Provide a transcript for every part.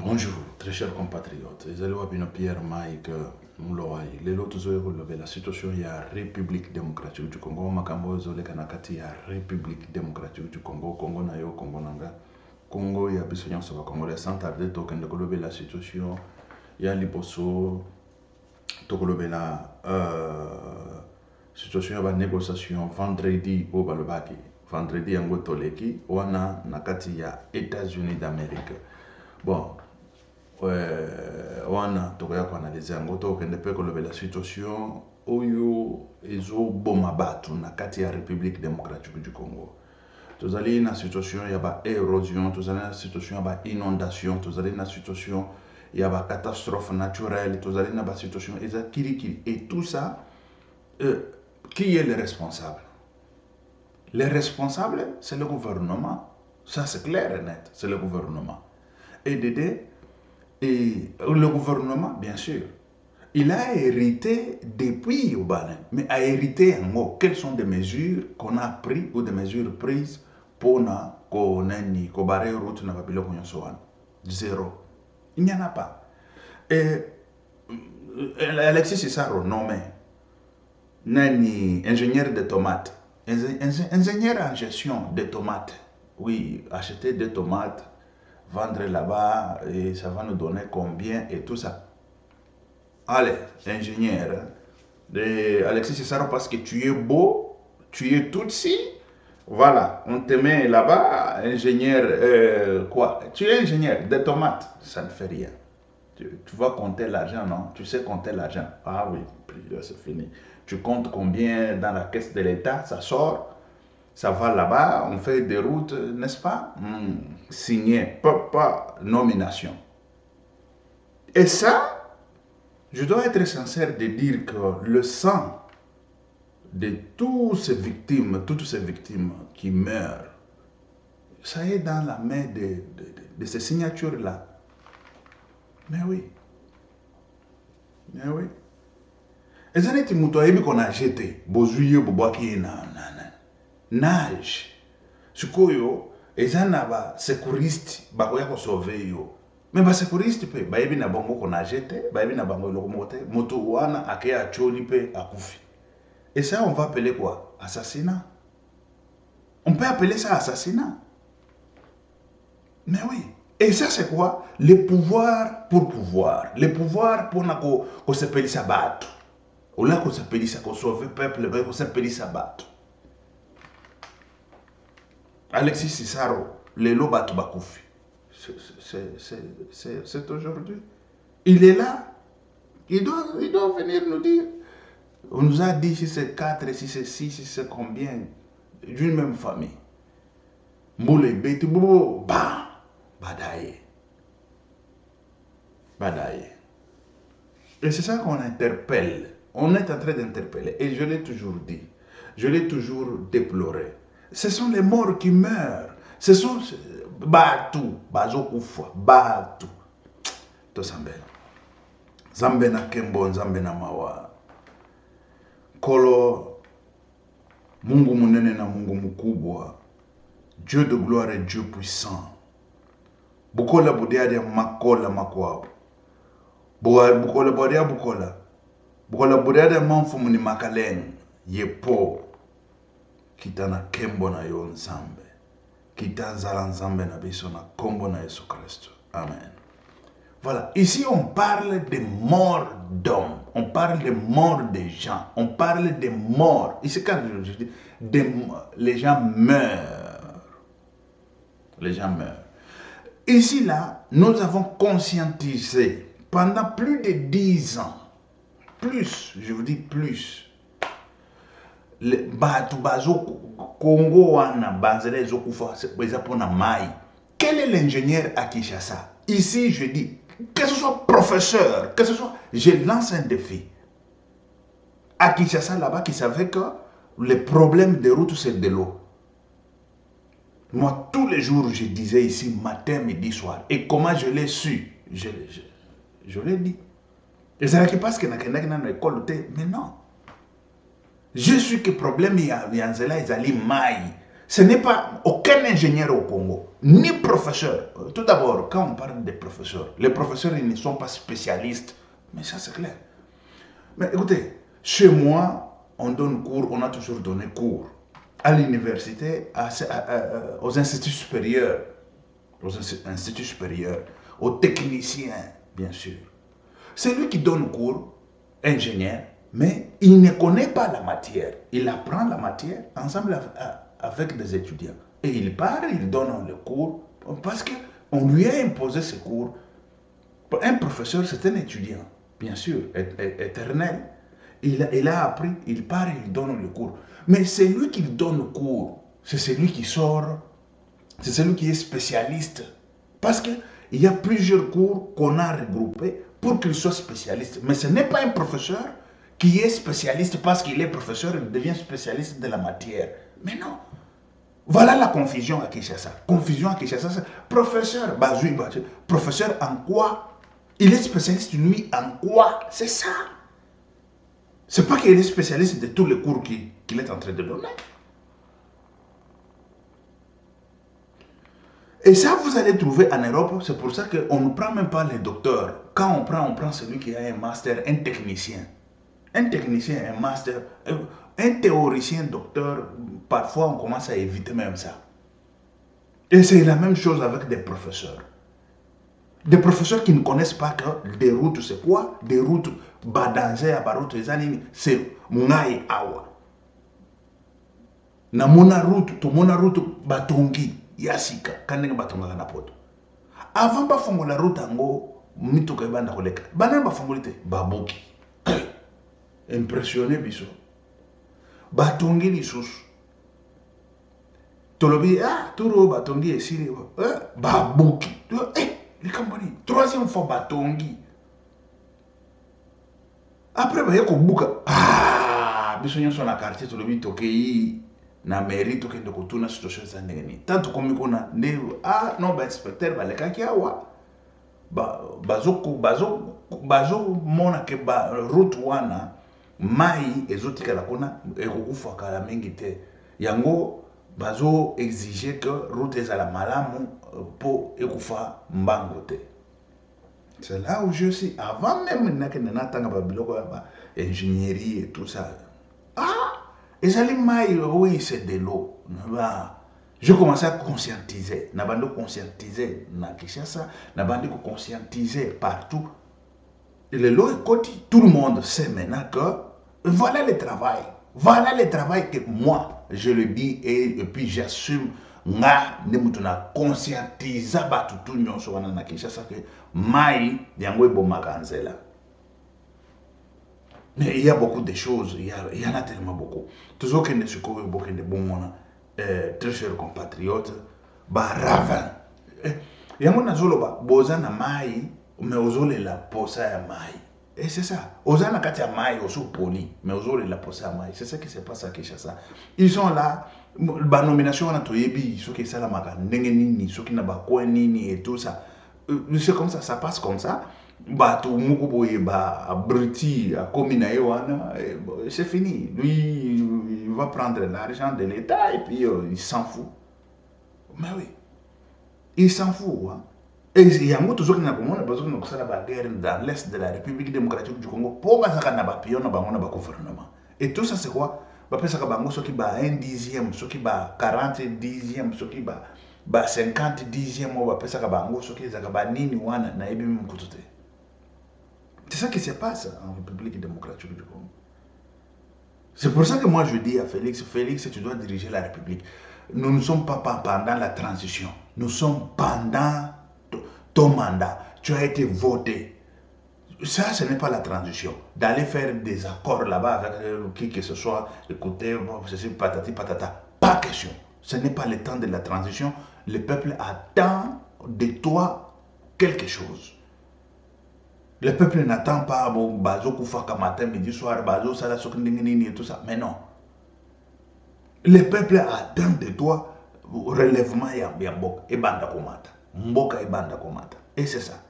Bonjour, très chers compatriotes. Les Wabino Pierre Mike Mouloai. Les autres relevé la situation il y a République démocratique du Congo. Makambo zole kanakati il y a République démocratique du Congo. Congo na yo, Congo nanga. Congo ya bisonyo saba Congo. Sans tarder, token de relever la situation. Il y a Liboso. Tokolobe la situation ya négociation vendredi au Balobaki. Vendredi yango toleki. Wana nakati ya États-Unis d'Amérique. Bon. Wana tokoya kuanalize yango tokende pe kolobe la situation oyo ezoboma bato na kati ya République démocratique du Congo. Tozali na situation ya ba érosion, tozali na situation ya ba inondation, tozali na situation ya ba catastrophe naturelle, tozali na ba situation eza kirikiri. Et tout ça, qui est le responsable? Le responsable, c'est le gouvernement. Ça c'est clair et net, c'est le gouvernement. Et le gouvernement, bien sûr, il a hérité depuis Obanen, mais a hérité en gros. Quelles sont des mesures qu'on a prises ou des mesures prises pour qu'on ait barrer route na babilo konyosoan? Zéro. Il n'y en a pas. Et Alexis Cissaro nommé nani ingénieur de tomates, ingénieur en gestion de tomates. Oui, acheter des tomates, vendre là-bas et ça va nous donner combien et tout ça. Allez, ingénieur de Alexis Cissaro, parce que tu es beau, tu es Tutsi, voilà, on te met là-bas, ingénieur, quoi? Tu es ingénieur de tomates, ça ne fait rien. Tu vas compter l'argent, non? Tu sais compter l'argent. Ah oui, c'est fini. Tu comptes combien dans la caisse de l'État, ça sort. Ça va là-bas, on fait des routes, n'est-ce pas? Signé, pas nomination. Et ça, je dois être sincère de dire que le sang de toutes ces victimes qui meurent, ça est dans la main de ces signatures-là. Mais oui. Mais oui. Et ça n'est pas qu'on a jeté. Bozuye, Boboaki, nage. Sukoyo, et ça n'a pas sécuriste, bakoya ko sauver yo. Mais ba sécuriste pe, ba yebi na bango qu'on a jeté, ba yebi na bango lokomote, moto wana akeya choli pe akufi. Et ça, on va appeler quoi? Assassinat. On peut appeler ça assassinat. Mais oui. Et ça, c'est quoi? Le pouvoir pour pouvoir. Le pouvoir pour qu'on s'appelle ça battre. Ou là qu'on s'appelle ça, qu'on sauve le peuple, qu'on s'appelle ça battre. Alexis Cissaro, le lobat bakoufi. C'est aujourd'hui. Il est là. Il doit venir nous dire. On nous a dit si c'est 4, si c'est 6, si c'est combien. D'une même famille. Moule, bête, bobo, bam. Badaye. Badaye. Et c'est ça qu'on interpelle. On est en train d'interpeller. Et je l'ai toujours dit. Je l'ai toujours déploré. Ce sont les morts qui meurent. Ce sont... Batou. Bazokoufa. Batou. To Zambena. Zambena Kembo, Zambena Mawa. Kolo. Mungu munene na Mungu mukubwa. Dieu de gloire et Dieu puissant. Bukola budiade makola makwao. Bukola budia bukola. Bukola budiade manfumu ni makaleng. Yepo. Kitana kembo na yo nzambe. Kita nzala nzambe na biso na kombo na Yesu Christ. Amen. Voilà. Ici, on parle de morts d'hommes. On parle de morts des gens. On parle de morts. Ici, quand je dis, les gens meurent. Les gens meurent. Ici, là, nous avons conscientisé pendant plus de 10 ans, plus, je vous dis plus, le Batu Bazo Congo wana Banzele Zokufa na Mai. Quel est l'ingénieur à Kinshasa? Ici, je dis, que ce soit professeur, que ce soit, je lance un défi. À Kinshasa, là-bas, qui savait que le problème des routes, c'est de l'eau. Moi, tous les jours, je disais ici, matin, midi, soir. Et comment je l'ai su? Je l'ai dit. Et c'est là qui passe que dans l'école, mais non. Je suis que problème, il y a ils allaient maï. Ce n'est pas aucun ingénieur au Congo, ni professeur. Tout d'abord, quand on parle des professeurs, les professeurs, ils ne sont pas spécialistes. Mais ça, c'est clair. Mais écoutez, chez moi, on donne cours, on a toujours donné cours. À l'université, aux instituts supérieurs, aux techniciens, bien sûr. C'est lui qui donne cours, ingénieur, mais il ne connaît pas la matière. Il apprend la matière ensemble avec des étudiants. Et il part, il donne le cours, parce qu'on lui a imposé ce cours. Un professeur, c'est un étudiant, bien sûr, éternel. Il a appris, il part, il donne le cours. Mais c'est lui qui donne le cours. C'est celui qui sort. C'est celui qui est spécialiste. Parce qu'il y a plusieurs cours qu'on a regroupés pour qu'il soit spécialiste. Mais ce n'est pas un professeur qui est spécialiste parce qu'il est professeur, il devient spécialiste de la matière. Mais non. Voilà la confusion à Kinshasa. Confusion à Kinshasa. Professeur, professeur en quoi? Il est spécialiste, lui, en quoi? C'est ça. C'est pas qu'il est spécialiste de tous les cours qu'il est en train de donner. Et ça, vous allez trouver en Europe, c'est pour ça qu'on ne prend même pas les docteurs. Quand on prend celui qui a un master, un technicien. Un technicien, un master, un théoricien, docteur, parfois on commence à éviter même ça. Et c'est la même chose avec des professeurs. Des professeurs qui ne connaissent pas que des routes, c'est quoi? Des routes, badanze à baroute, c'est mungai awa. Na mona route, batongi, yasika, kandenga batonga na poto. Avant ba fongo la route ango, mito ka banda koleka. Bana ba fongolite, babuki. Impressionné biso. Batongi lisusu. Tolobi, turo batongi esiri, babuki. Les Cambodgiens, troisième fois batongi. Après, il y a un biso nyonso na quartier to lobi tokei na mairie to kende kotuna situation za ndenge. Tanto komi kona ne non ba inspecteur ba lekaki awa. Bazo mona ke ba route wana mai ezotika la kona ekokufa kala mingi te. Yango bazo exiger que route ezala malamu pour ekufa mbango te. C'est là où je suis. Avant même ingénierie et tout ça. Et ça oui, c'est de l'eau. Je commençais à conscientiser. Nabando conscientiser na Kinshasa, nabando conscientiser partout. Et le lot est côté. Tout le monde sait maintenant que voilà le travail. Voilà le travail que moi, je le dis et puis j'assume. Nga ne mutuna conscientiser batutu nyonso wana na Kinshasa que mai yango ebomaka nzela. Mais il y a beaucoup de choses, il y en a tellement beaucoup. Toujours qu'il ne se trouve beaucoup de bons très chers compatriotes, ravin. Yango nazolo ba boza na mai, mais ozole la posa ya mai. Et c'est ça. Ozana kati ya mai osu poli, mais ozole la posa ya mai. C'est ça qui se passe à Kinshasa. Ils sont là. La nomination na toyebi ceux qui sala maka ndenge nini ceux qui na ba ko nini et tout ça c'est comme ça passe comme ça ba to muko boye ba abruti a komina yoana c'est fini lui il va prendre l'argent de l'État et puis il s'en fout mais oui il s'en fout hein? Et il y a beaucoup de gens qui n'ont pas la guerre dans l'est de la République démocratique du Congo pour pas ça na ba pion na bango na ba gouvernement et tout ça c'est quoi? Bapesaka bango soki ba 1/10, soki ba 40/10, soki ba 50/10, bapesaka bango soki ezaka ba nini wana na yebi mkutu te. C'est ça qui se passe en République démocratique du Congo. C'est pour ça que moi je dis à Félix, tu dois diriger la République. Nous ne sommes pas pendant la transition. Nous sommes pendant ton mandat. Tu as été voté. Ça, ce n'est pas la transition. D'aller faire des accords là-bas avec qui que ce soit, écoutez, c'est patati patata. Pas question. Ce n'est pas le temps de la transition. Le peuple attend de toi quelque chose. Le peuple n'attend pas bazo koufaka matin, midi, soir, bazo sala sokindingini et tout ça. Mais non. Le peuple attend de toi relèvement ya mboka et banda komata. Mboka et banda komata. Et c'est ça.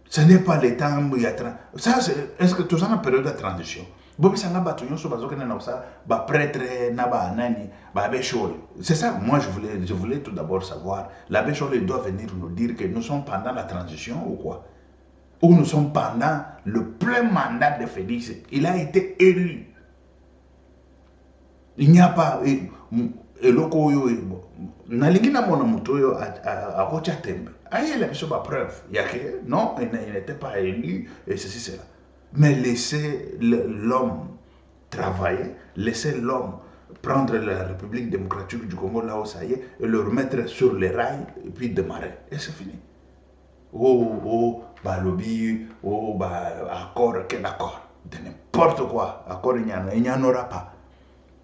Ce n'est pas le temps où il y a... Ça, est-ce que tout ça est une période de transition? Bobisanga bato nyonso bazokende na ça ba prêtre na ba nani ba Béchol. C'est ça moi je voulais tout d'abord savoir. La Béchol doit venir nous dire que nous sommes pendant la transition ou quoi? Ou nous sommes pendant le plein mandat de Félix. Il a été élu. Il n'y a pas eloko yo nalingi na mona moto yo a kocha tembe. Aïe la biso ba preuve. Il y a que non, il n'était pas élu et ceci c'est là. Mais laissez l'homme travailler, laissez l'homme prendre la République démocratique du Congo là où ça y est et le remettre sur les rails et puis démarrer. Et c'est fini. Oh, bah lobby, oh, bah accord, quel accord? De n'importe quoi. Accord, il n'y en aura pas.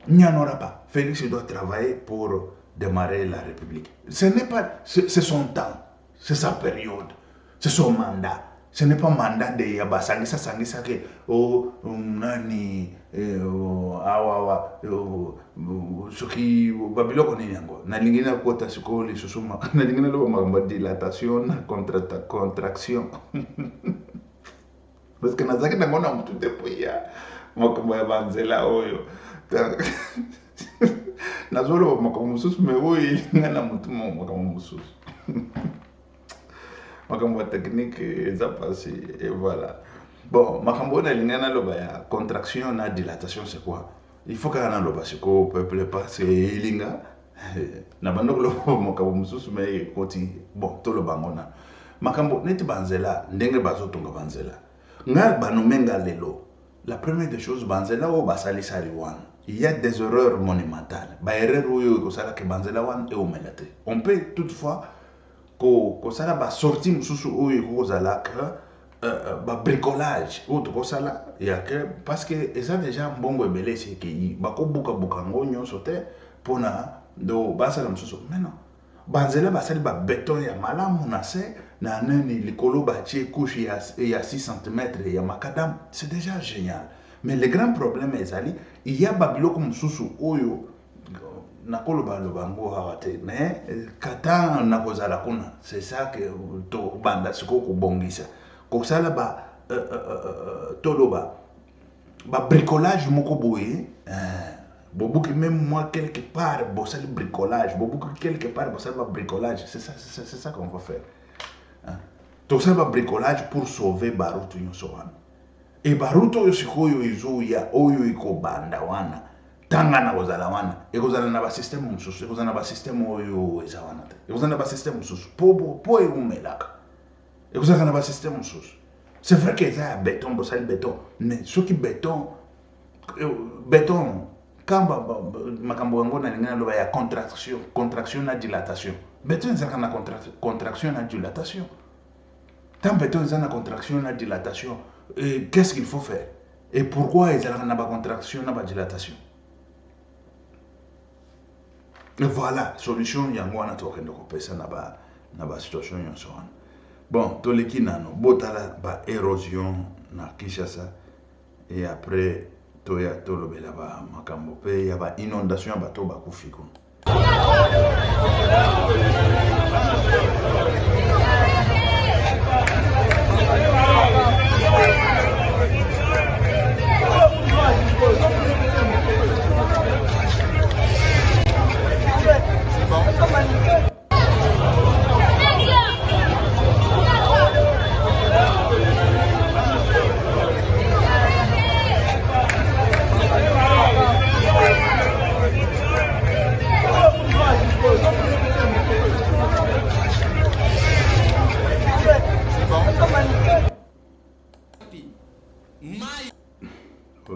Il n'y en aura pas. Félix doit travailler pour démarrer la République. Ce n'est pas, c'est son temps, c'est sa période, c'est son mandat. Ce n'est pas mandat de Yabasangisa que nani awa soki babiloko ni yango na lingina kota sikoli susuma na lingina lo magamba dilatation contraction parce que nazaki ngona mtu depoya makombo ya banzela oyo nazolo makombo mususu me oyo ngana mtu makombo mususu makambo technique eza passé et voilà. Bon, makambo na lingana loba ya contraction na dilatation c'est quoi? Il faut kana loba siko peuple parce que linga na bando lo makambo mususu me koti bon to loba ngona. Makambo neti banzela ndenge bazotonga banzela. Nga banomenga lelo. La première des choses banzela o basali sali wan. Il y a des erreurs monumentales. Ba erreur oyo ko sala ke banzela wan e omelate. On peut toutefois ko sala ba sorti mususu oyo ko zala que ba bricolage autre ko sala ya que parce que ça déjà mbongo ebele c'est que ba ko buka ngonyo sote pona do basala mususu mais non banzela basali ba béton ya malamu na se na nani likolo ba tie couche ya 6 cm ya makadam c'est déjà génial mais le grand problème ezali il y a ba biloko mususu oyo nakoloba lobango hawate mais kata nakozala kuna c'est ça que to banda siko kubongisa ko sala ba toloba ba bricolage moko boye bobuki même moi quelque part bosali bricolage bobuki quelque part bosali ba bricolage c'est ça qu'on va faire to sala ba bricolage pour sauver barutu nyonso wana et barutu oyo sikoyo izo ya oyo iko banda wana tangana kozala wana ekozala na ba système mususu ekozala na ba système oyo eza wana te ekozala na ba système mususu po eumelaka ekozala na ba système mususu c'est vrai que ça béton bosali béton mais soki béton kamba makambo yango na lingana loba ya contraction na dilatation béton ezalaka na contraction na dilatation tant béton ezala na contraction na dilatation qu'est-ce qu'il faut faire et pourquoi ezalaka na ba contraction na ba dilatation? Et voilà, solution yango wana tokende kopesa na ba situation nyonso wana. Bon, toleki nano botala ba érosion na Kinshasa et après toya tolobela ba makambo pe ya ba inondation ba to ba kufiko.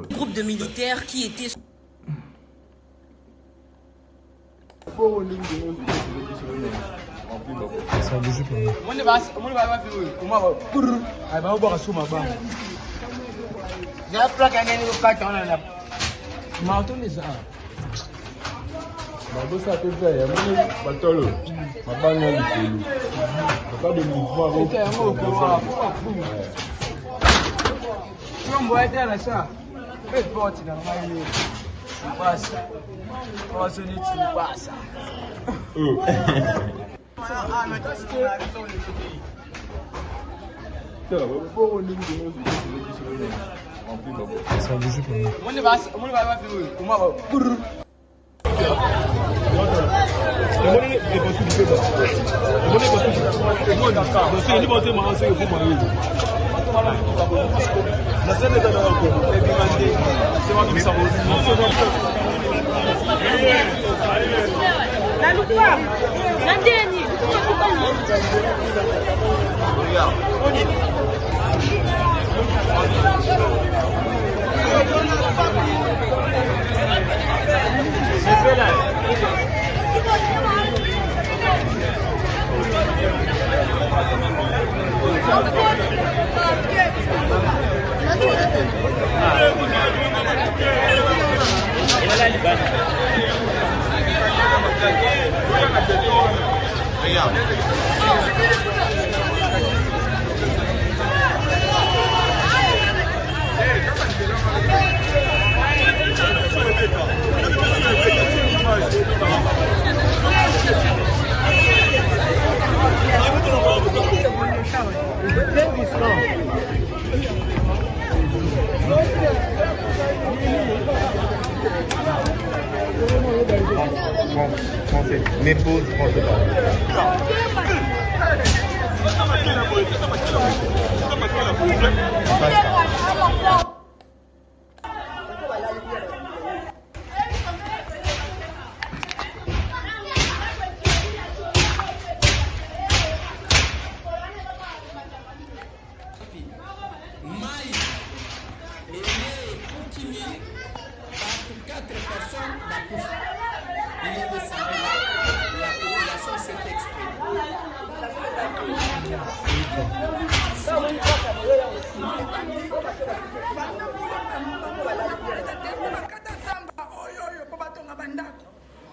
Groupe de militaires qui étaient Ça bouge pas. Mes pauses,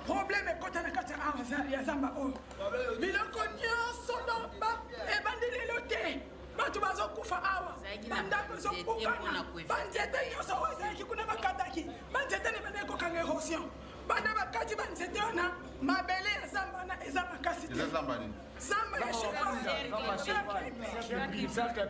problème est quand on a quatre ans, ya zamba oh. Biloko nyonso lomba ebandeli lote. Bato bazokufa awa. Bandako zokukana. Banzete nyonso ozalaki kuna bakataki. Banzete ne bana kokanga érosion. Bana bakati banzete ona mabele ya zamba na eza makasi te. Zamba ni. Zamba ya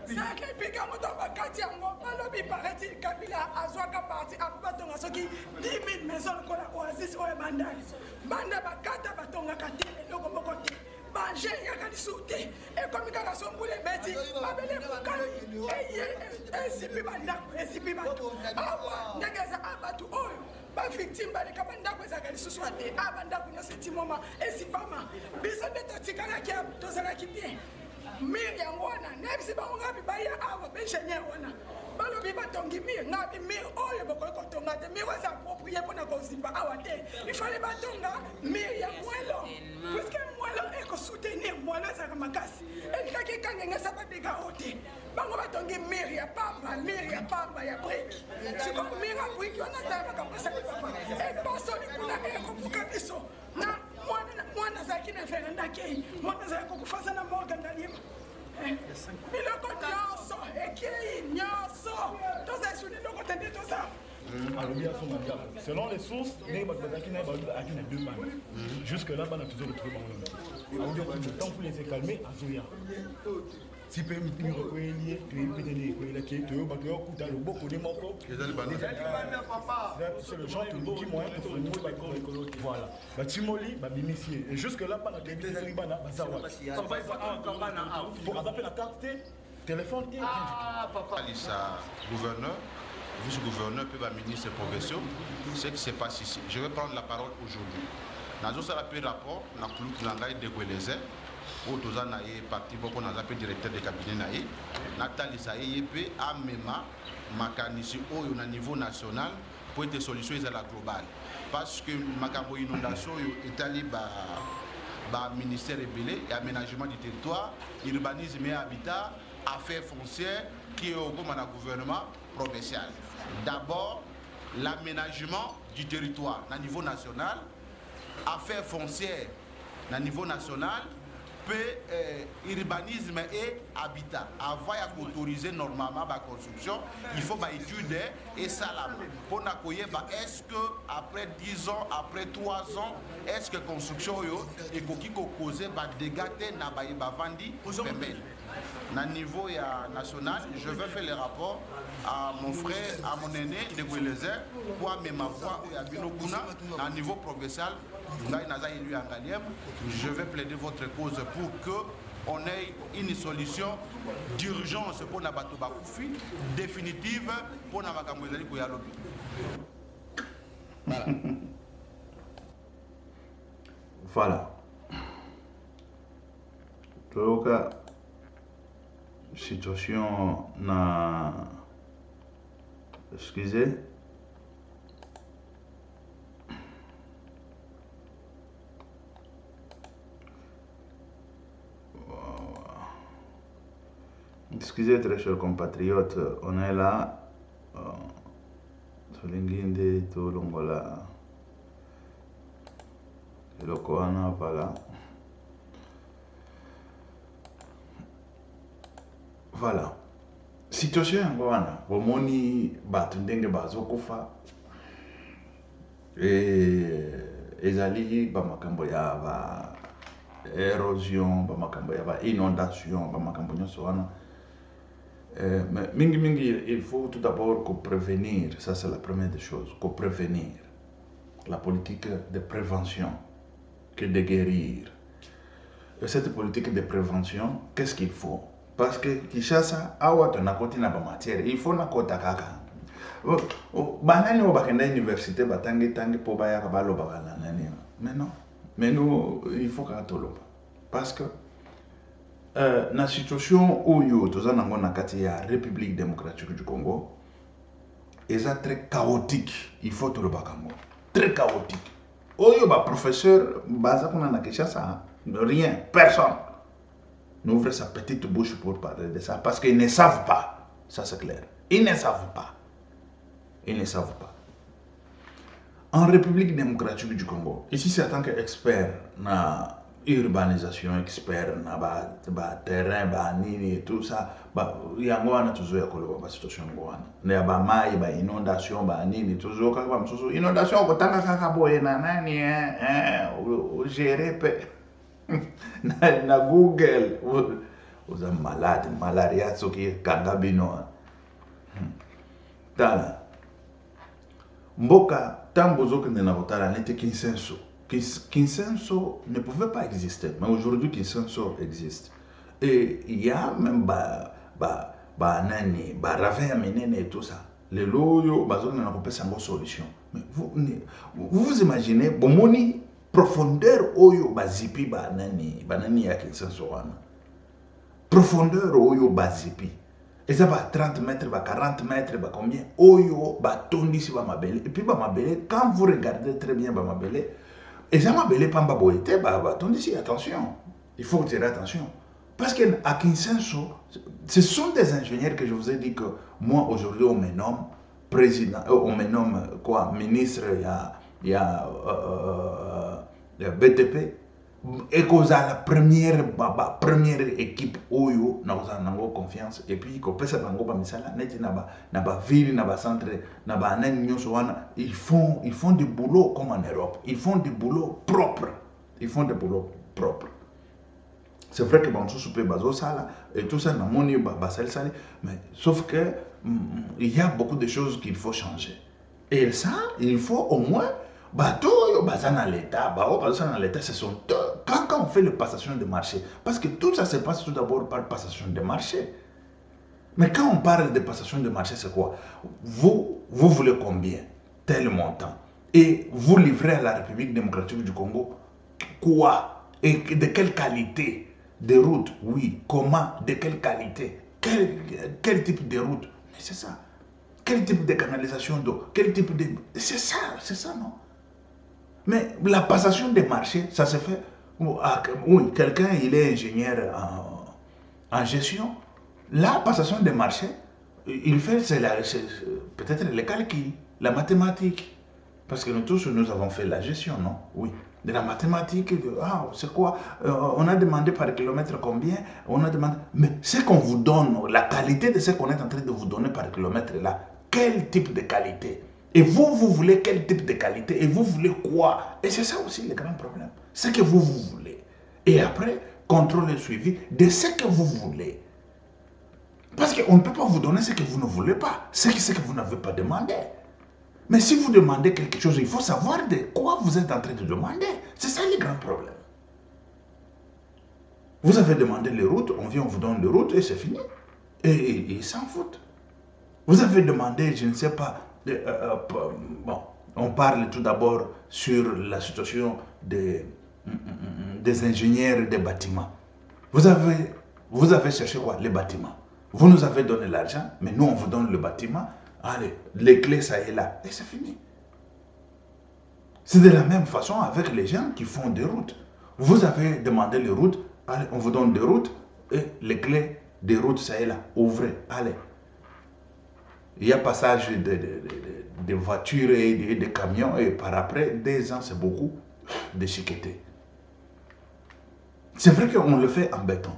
Sake pika moto bakati yango balobi parati Kabila azwaka parti abatonga soki 10 000 maisons kola oasis oyo bandali. Banda bakata batongaka te eloko moko te. Banje yaka lisute ekomi kaka sombule beti mabele bukali esipi bandako esipi bato awa ndenge eza abatu oyo bavictime baleka bandako ezalaka lisusu ate abandako nyonso etimoma esipama biso nde totikalaki tozalaki bien mir yango wana nayebisi bango ngabi baya awa baingénieur wana balobi batongi mir ngabi mir oyo bokoki kotonga te mir eza approprié mpona kozipa awa te ifale batonga mir ya mwelo puiske mwelo ekosoutenir mwelo ezalaka makasi elikaki ekangenge eza badega o te bango batongi mir ya pamba ya brike siko mir ya brike wana ata makambo esali papa epasoli kuna ekobuka biso na mwana azalaki na verandakei mwana azalaki kokufasa na morga ndalima biloko nyonso ekei nyonso toza esuli eloko te nde toza selon les sources, il y a 2 bandes. Jusque-là, on a toujours retrouvé le temps pour les calmer à Zoya. Si tu peux me recueillir, tu es pédé, tu es au beaucoup de morceaux. C'est le genre qui moyen pour le voilà. Timoli, initié. Et jusque-là, pendant que tu es pour adapter la carte, téléphone, papa. Alissa, gouverneur. Vice-gouverneur, puis ministre profession, ce qui se passe ici. Je vais prendre la parole aujourd'hui. Nous avons fait un rapport, nous avons fait des dégueulés, où nous avons parti pour nous avons directeur de cabinet. Nathalie Saïe, Amema, Makanisi, au niveau national, pour être solution à la globale. Parce que Makambo inondation est allé au ministère ébélé et aménagement du territoire, urbanisme et habitat, affaires foncières, qui est au gouvernement provincial. D'abord, l'aménagement du territoire au niveau national, affaires foncières au niveau national, puis urbanisme et habitat. Avant d'autoriser normalement la construction, il faut étudier et ça pour accueillir est-ce que après 10 ans, après 3 ans, est-ce que la construction est causée des dégâts dans la vandi. na niveau national, je vais faire les rapports à mon frère, à mon aîné de Gouelezer pour amener ma voix au Yabino Kuna à niveau provincial. Je vais plaider votre cause pour que on ait une solution d'urgence pour Nabato Bakoufi, définitive pour Namakamouezali Kouyalobi. Voilà. Voilà. Donc, situation na excusez excusez très chers compatriotes, on est là Solinginde to longola Elokoana pala. Voilà. Situation yango wana bomoni bato ndenge bazokufa ezali bamakambo ya ba érosion, bamakambo ya ba inondation, bamakambo nyonso wana. Mingi, il faut tout d'abord prévenir, ça c'est la première des choses, prévenir. La politique de prévention que de guérir. Et cette politique de prévention, qu'est-ce qu'il faut? Parce que Kinshasa, il faut na kota kaka. Banani obakenda université batangi po baya kabalo bakala nani. Mais nous il faut ka toloba. Parce que na situation où toza nango na kati ya République démocratique du Congo, est très chaotique, il faut toloba kango. Très chaotique. Oyo ba professeur baza kuna na Kinshasa, rien, personne n'ouvre sa petite bouche pour parler de ça parce qu'ils ne savent pas. Ça c'est clair. Ils ne savent pas. Ils ne savent pas. En République démocratique du Congo, ici c'est en tant qu'expert na urbanisation, expert na ba terrain, ba nini et tout ça, ba yango wana tuzoya koloba ba situation ngwana. Na ba mai, ba inondation, ba nini toujours kaka ba msusu inondation kotanga kaka boye na nani gérer pe na Google vous êtes malade, malaria soki kangabino. Tala mboka tambozo que na kotala n'était Kinsenso. Kinsenso ne pouvait pas exister, mais aujourd'hui Kinsenso existe. Et il y a même nani ravin menene et tout ça. Les loyo bazona na kopesa ngo solution. Mais vous imaginez bomoni profondeur oyo bazipi banani ya Kinsenso wana. Profondeur oyo bazipi. Et ça va 30 mètres, 40 mètres, combien oyo tondi si mabele. Et puis mabele, quand vous regardez très bien mabele, et ça mabele pamba boyete tondi si attention. Il faut tirer attention. Parce qu'à Kinsenso, ce sont des ingénieurs que je vous ai dit que moi aujourd'hui on me nomme président, on me nomme quoi, ministre, il y a BTP. Et qu'on a la première équipe oyo na nango confiance et puis ko pesa bango ba misala neti na ba ville na ba centre na ba nani nyonso wana ils font du boulot comme en Europe, ils font du boulot propre, c'est vrai que bon sous pe bazo sala et tout ça na moni ba sali mais sauf que il y a beaucoup de choses qu'il faut changer et ça il faut au moins bateau dans l'État, ce sont quand on fait le passation de marché, parce que tout ça se passe tout d'abord par passation de marché. Mais quand on parle de passation de marché, c'est quoi? Vous voulez combien? Tel montant. Et vous livrez à la République démocratique du Congo quoi? Et de quelle qualité? De route? Oui. Comment? De quelle qualité? Quel type de route? Mais c'est ça. Quel type de canalisation d'eau? Quel type de... C'est ça, non? Mais la passation des marchés, ça se fait... Oui, quelqu'un, il est ingénieur en gestion. La passation des marchés, il fait peut-être les calculs, la mathématique. Parce que nous tous, nous avons fait la gestion, non? Oui. De la mathématique, c'est quoi? On a demandé par kilomètre combien? On a demandé... Mais ce qu'on vous donne, la qualité de ce qu'on est en train de vous donner par kilomètre là, quel type de qualité? Et vous voulez quel type de qualité? Et vous voulez quoi? Et c'est ça aussi le grand problème. C'est que vous voulez. Et après, contrôle et suivi de ce que vous voulez. Parce qu'on ne peut pas vous donner ce que vous ne voulez pas, ce que vous n'avez pas demandé. Mais si vous demandez quelque chose, il faut savoir de quoi vous êtes en train de demander. C'est ça le grand problème. Vous avez demandé les routes, on vient, on vous donne les routes et c'est fini. Et ils s'en foutent. Vous avez demandé, je ne sais pas, bon, on parle tout d'abord sur la situation des ingénieurs des bâtiments. Vous avez cherché quoi? Les bâtiments. Vous nous avez donné l'argent, mais nous on vous donne le bâtiment. Allez, les clés ça est là. Et c'est fini. C'est de la même façon avec les gens qui font des routes. Vous avez demandé les routes, allez, on vous donne des routes et les clés des routes ça est là. Ouvrez, allez. Il y a passage de voitures et de camions et par après, 2 ans c'est beaucoup de chiquetés. C'est vrai qu'on le fait en béton.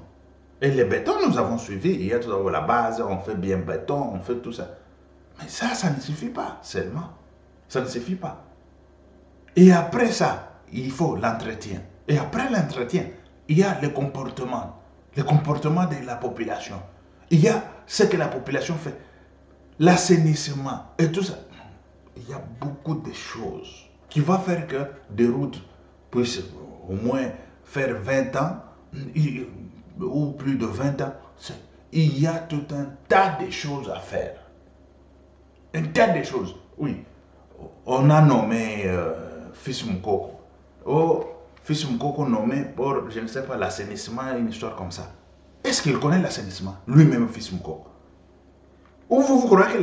Et le béton, nous avons suivi. Il y a tout d'abord la base, on fait bien béton, on fait tout ça. Mais ça ne suffit pas seulement. Ça ne suffit pas. Et après ça, il faut l'entretien. Et après l'entretien, il y a le comportement de la population. Il y a ce que la population fait. L'assainissement et tout ça. Il y a beaucoup de choses qui vont faire que des routes puissent au moins faire 20 ans ou plus de 20 ans. Il y a tout un tas de choses à faire. Un tas de choses. Oui. On a nommé Fils Moukoko. Oh, Fils Moukoko nommé pour, je ne sais pas, l'assainissement, une histoire comme ça. Est-ce qu'il connaît l'assainissement? Lui-même, Fils Moukoko. Ou vous croyez que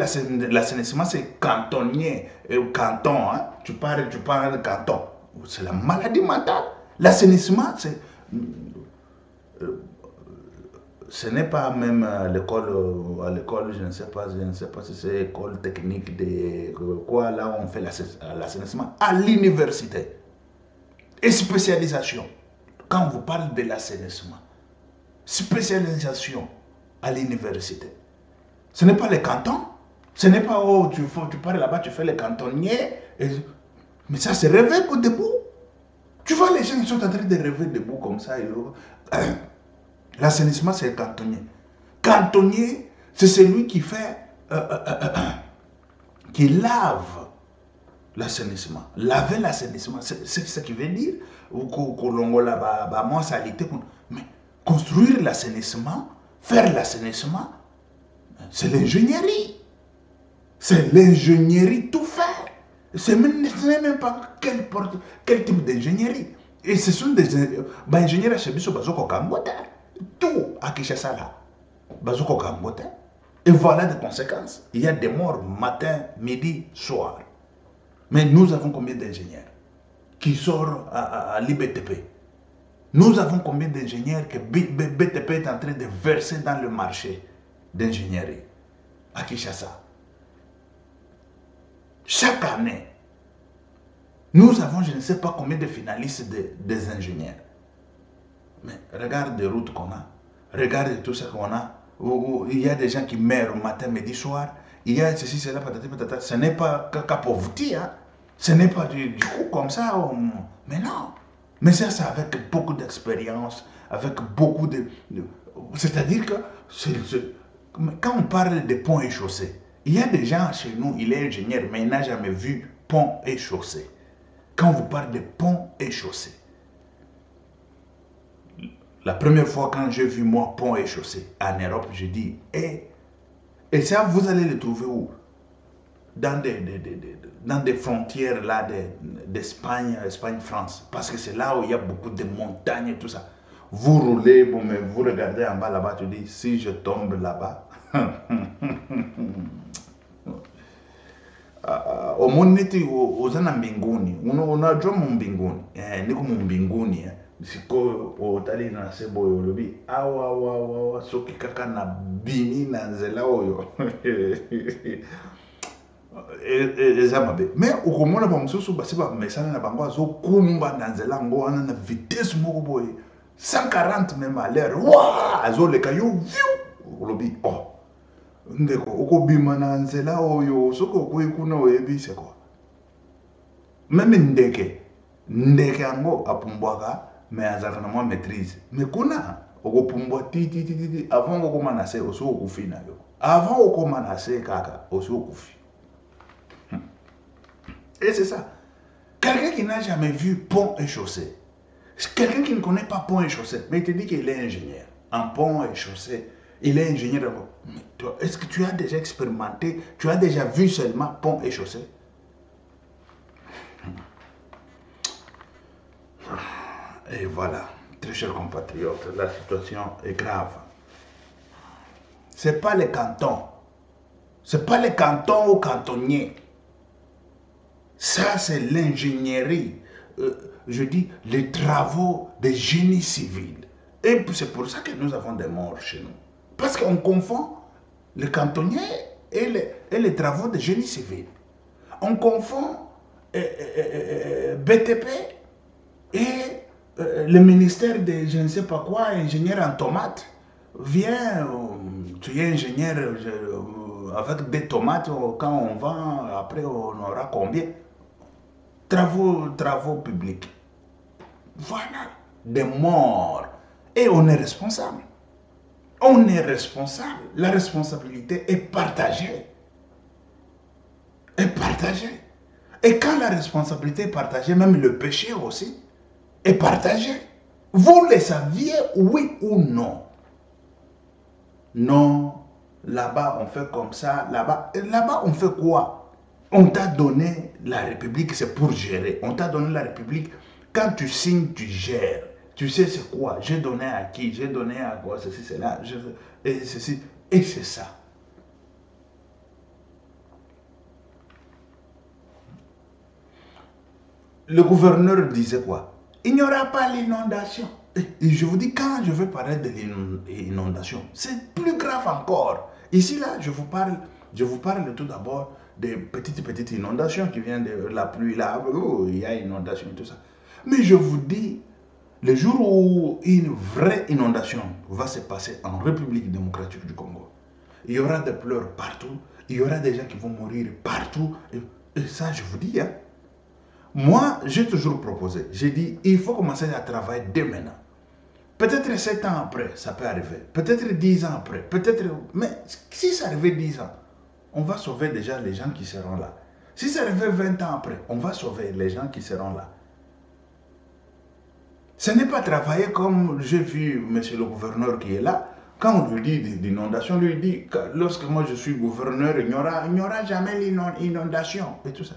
l'assainissement c'est cantonnier, canton, hein? Tu parles de canton. C'est la maladie mentale. L'assainissement, ce n'est pas même à l'école, je ne sais pas si c'est école technique de quoi, là on fait l'assainissement. À l'université. Et spécialisation. Quand on vous parle de l'assainissement, spécialisation à l'université. Ce n'est pas les cantons. Ce n'est pas, oh, tu parles là-bas, tu fais les cantonniers. Mais ça, c'est rêver debout. Tu vois, les gens, ils sont en train de rêver debout comme ça. L'assainissement, c'est le cantonnier. Cantonnier, c'est celui qui fait, qui lave l'assainissement. Laver l'assainissement, c'est ce qui veut dire. Mais construire l'assainissement, faire l'assainissement, c'est l'ingénierie. C'est l'ingénierie tout faire. Ce n'est même pas quel type d'ingénierie. Et ce sont des ingénieurs chez Bisso Bazoko Kambote. Tout à Kinshasa là. Bazoko Kambote. Et voilà des conséquences. Il y a des morts matin, midi, soir. Mais nous avons combien d'ingénieurs qui sortent à l'IBTP? Nous avons combien d'ingénieurs que BTP est en train de verser dans le marché d'ingénierie à Kinshasa? Chaque année, nous avons je ne sais pas combien de finalistes des ingénieurs. Mais regarde les routes qu'on a, regarde tout ce qu'on a, où il y a des gens qui meurent matin, midi, soir, il y a ceci, cela, patati, patata. Ce n'est pas qu'à pauvreté, hein? Ce n'est pas du coup comme ça, mais non. Mais ça, c'est avec beaucoup d'expérience, avec beaucoup de... C'est-à-dire que quand on parle de ponts et chaussées, il y a des gens chez nous, il est ingénieur, mais il n'a jamais vu pont et chaussée. Quand vous parlez de pont et chaussée, la première fois quand j'ai vu moi pont et chaussée en Europe, je dis, et ça vous allez le trouver où? Dans des frontières là d'Espagne, Espagne-France, parce que c'est là où il y a beaucoup de montagnes et tout ça. Vous roulez, bon, mais vous regardez en bas là-bas, tu dis, si je tombe là-bas, omoneti ozana mbinguni unajua mbinguni niko mbinguni siko otali na sebo yolobi awa soki kaka na bini na nzela oyo ezamabe mais ukomona ba mususu basi ba mesana na bango azokumba na nzela ngo ana na vitesse moko boye 140 même à l'heure wa azoleka yo viu olobi oh ndeko okobima na nzela oyo soko okoyi kuna oyebise kwa meme ndeke yango apumbwaka mais azarana maîtrise. Mais kuna oko pumbwa ti avant oko manase oso okufi na yo. Avant oko manase kaka oso okufi. Et c'est ça. Quelqu'un qui n'a jamais vu pont et chaussée. Quelqu'un qui ne connaît pas pont et chaussée, mais il te dit qu'il est ingénieur. En pont et chaussée, il est ingénieur. Est-ce que tu as déjà expérimenté, tu as déjà vu seulement pont et chaussée? Et voilà, très chers compatriotes, la situation est grave. Ce n'est pas les cantons. Ce n'est pas les cantons ou cantonniers. Ça, c'est l'ingénierie. Je dis, les travaux de génie civil. Et c'est pour ça que nous avons des morts chez nous. Parce qu'on confond les cantonniers et les travaux de génie civil. On confond BTP et le ministère de je ne sais pas quoi, ingénieur en tomates. Viens, tu es ingénieur avec des tomates, quand on vend, après on aura combien? Travaux publics. Voilà, des morts. Et on est responsable. On est responsable. La responsabilité est partagée. Est partagée. Et quand la responsabilité est partagée, même le péché aussi est partagé. Vous le saviez, oui ou non? Non, là-bas on fait comme ça, là-bas on fait quoi? On t'a donné la République, c'est pour gérer. On t'a donné la République, quand tu signes, tu gères. Tu sais c'est quoi? J'ai donné à qui? J'ai donné à quoi? Ceci, cela, et ceci, et c'est ça. Le gouverneur disait quoi? Il n'y aura pas l'inondation. Et je vous dis, quand je veux parler de l'inondation, c'est plus grave encore. Ici, là, je vous parle tout d'abord des petites inondations qui viennent de la pluie, là, oh, il y a inondation et tout ça. Mais je vous dis, le jour où une vraie inondation va se passer en République démocratique du Congo, il y aura des pleurs partout, il y aura des gens qui vont mourir partout. Et ça, je vous dis, hein. Moi, j'ai toujours proposé, j'ai dit, il faut commencer à travailler dès maintenant. Peut-être 7 ans après, ça peut arriver. Peut-être 10 ans après, peut-être... Mais si ça arrivait 10 ans, on va sauver déjà les gens qui seront là. Si ça arrivait 20 ans après, on va sauver les gens qui seront là. Ce n'est pas travailler comme j'ai vu monsieur le gouverneur qui est là. Quand on lui dit d'inondation, lui dit que lorsque moi je suis gouverneur, il n'y aura jamais l'inondation et tout ça.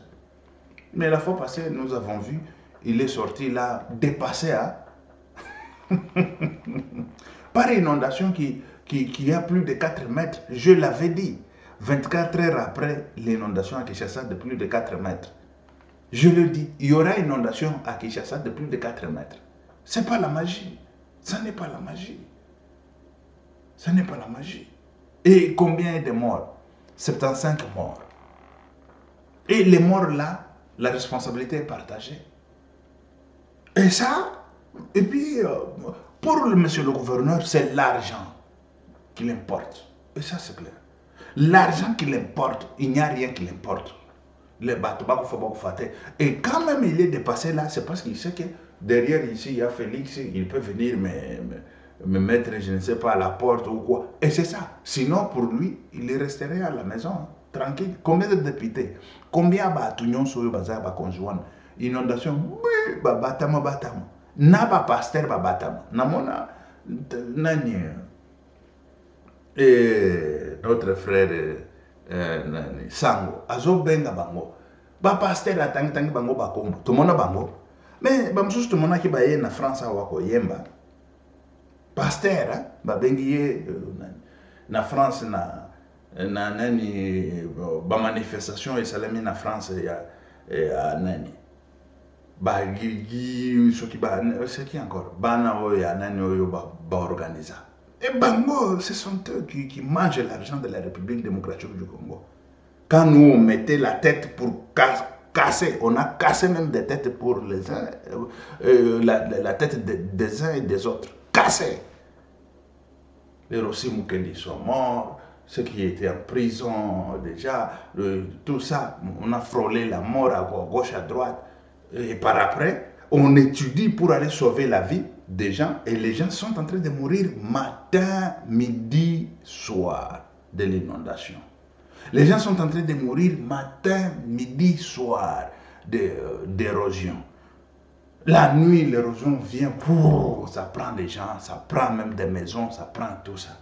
Mais la fois passée, nous avons vu, il est sorti là, dépassé, hein? Par inondation qui a plus de 4 mètres, je l'avais dit. 24 heures après l'inondation à Kinshasa de plus de 4 mètres. Je le dis, il y aura une inondation à Kinshasa de plus de 4 mètres. Ce n'est pas la magie. Ce n'est pas la magie. Ce n'est pas la magie. Et combien de morts? 75 morts. Et les morts là, la responsabilité est partagée. Et ça, et puis, pour le monsieur le gouverneur, c'est l'argent qui l'importe. Et ça, c'est clair. L'argent qui l'importe, il n'y a rien qui l'importe. Les bateaux, et quand même il est dépassé là, c'est parce qu'il sait que derrière ici, il y a Félix, il peut venir me mettre, je ne sais pas, à la porte ou quoi. Et c'est ça. Sinon, pour lui, il resterait à la maison, hein, tranquille. Combien de députés? Combien de sur bazar conjoint? Inondation, oui, batama. Naba pasteur batama. Namona, nani. Et notre frère Sango, azo benga bango. Ba pasteur atangi bango bakombo. Tumona bango. Mais bamsusu tumona ki baye na France wako yemba. Pasteur ba bengi na France na nani ba manifestation et salami na France ya nani. Ba gigi soki ba c'est qui encore? Bana oya nani oyo ba organiser. Et Bango, ce sont eux qui mangent l'argent de la République démocratique du Congo. Quand nous on mettait la tête pour casser, on a cassé même des têtes pour les uns, la tête des uns et des autres. Cassé. Les Rossi Mukendi sont morts, ceux qui étaient en prison déjà, tout ça, on a frôlé la mort à gauche, à droite. Et par après, On étudie pour aller sauver la vie des gens et les gens sont en train de mourir matin, midi, soir de l'inondation. Les gens sont en train de mourir matin, midi, soir d'érosion. La nuit, l'érosion vient, ça prend les gens, ça prend même des maisons, ça prend tout ça.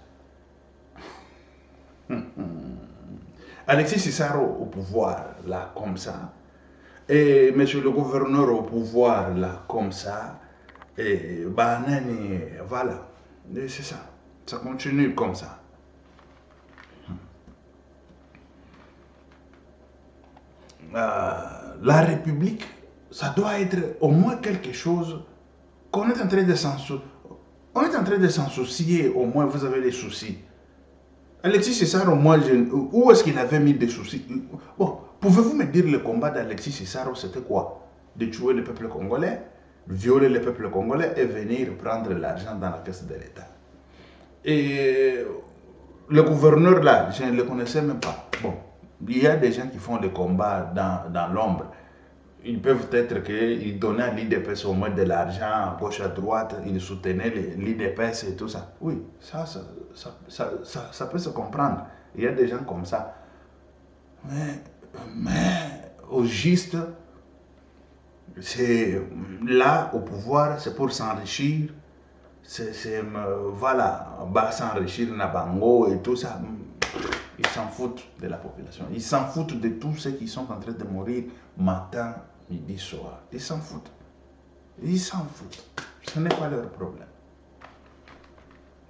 Alexis Cissaro au pouvoir, là, comme ça. Et monsieur le gouverneur au pouvoir, là, comme ça. Et Banani, voilà. C'est ça. Ça continue comme ça. La République, ça doit être au moins quelque chose qu'on est en train de s'en soucier. On est en train de s'en soucier, au moins vous avez des soucis. Alexis Cissaro, moi, où est-ce qu'il avait mis des soucis? Bon, pouvez-vous me dire le combat d'Alexis Cissaro, c'était quoi? De tuer le peuple congolais, violer le peuple congolais et venir prendre l'argent dans la caisse de l'État. Et le gouverneur là, je ne le connaissais même pas. Bon, il y a des gens qui font le combat dans l'ombre. Ils peuvent être qu'ils donnaient à l'IDPS au moins de l'argent à gauche à droite, ils soutenaient l'IDPS et tout ça. Oui, ça peut se comprendre. Il y a des gens comme ça. Mais au juste, c'est là au pouvoir, c'est pour s'enrichir. Voilà, s'enrichir Nabango et tout ça. Ils s'en foutent de la population. Ils s'en foutent de tous ceux qui sont en train de mourir matin, midi, soir. Ils s'en foutent. Ils s'en foutent. Ce n'est pas leur problème.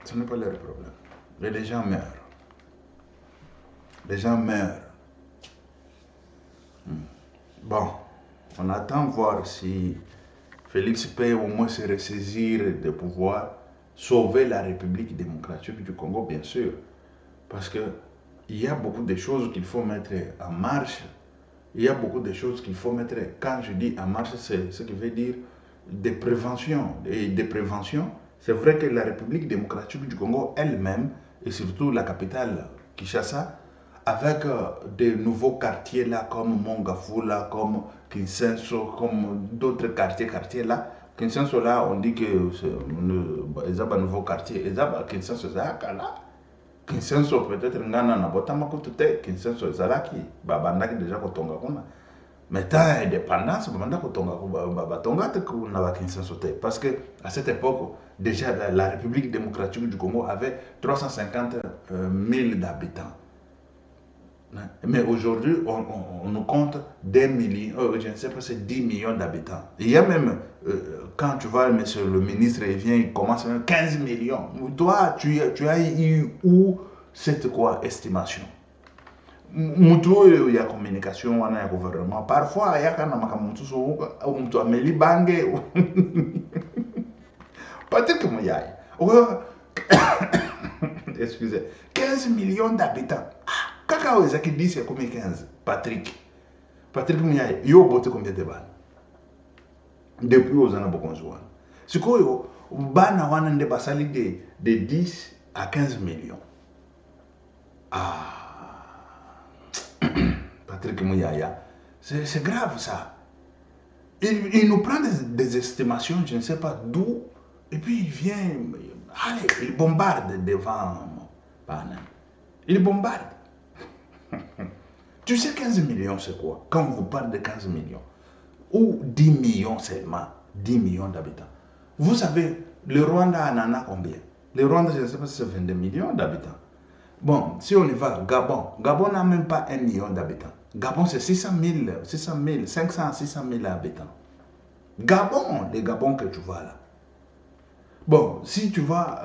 Ce n'est pas leur problème. Et les gens meurent. Les gens meurent. Bon, on attend voir si Félix peut au moins se ressaisir de pouvoir sauver la République démocratique du Congo, bien sûr. Parce que il y a beaucoup de choses qu'il faut mettre en marche. Il y a beaucoup de choses qu'il faut mettre, quand je dis en marche, c'est ce qui veut dire des préventions. Et des préventions, c'est vrai que la République démocratique du Congo elle-même, et surtout la capitale Kinshasa, avec de nouveaux quartiers là, comme Mongafula, comme Kinsenso, comme d'autres quartiers là. Kinsenso là, on dit que c'est un nouveau quartier. Kinsenso, c'est là. Kinsenso peut-être ngana na botama kutute Kinsenso ezalaki babandaki déjà kotonga kuna mais tant indépendance babanda kotonga batonga te kuna ba Kinsenso te parce que à cette époque déjà la République démocratique du Congo avait 350 000 d'habitants. Mais aujourd'hui, on nous compte des millions, je ne sais pas, c'est 10 millions d'habitants. Il y a même, quand tu vois, monsieur le ministre, il vient, il commence à 15 millions. Toi, tu as eu où cette quoi, estimation? Mutu, il y a communication, il y a gouvernement. Parfois, il y a quand même un meli bangue. Patrick Mouyaï. Excusez. 15 millions d'habitants. Kakao Ezaki dit c'est combien 15? Patrick Mouyaï, yo bote combien de balles? Depuis aux années Bokonzouan. Ce que yo, bana wana nde basali de 10 à 15 millions. Patrick Mouyaï, c'est grave ça. Il nous prend des estimations, je ne sais pas d'où, et puis il vient, allez, il bombarde devant Bana. Il bombarde. Tu sais 15 millions c'est quoi? Quand on vous parle de 15 millions, ou 10 millions seulement, 10 millions d'habitants. Vous savez, le Rwanda en a combien? Le Rwanda, je ne sais pas si c'est 22 millions d'habitants. Bon, si on y va, Gabon n'a même pas 1 million d'habitants. Gabon, c'est 500 à 600 000 habitants. Gabon, les Gabon que tu vois là. Bon, si tu vas,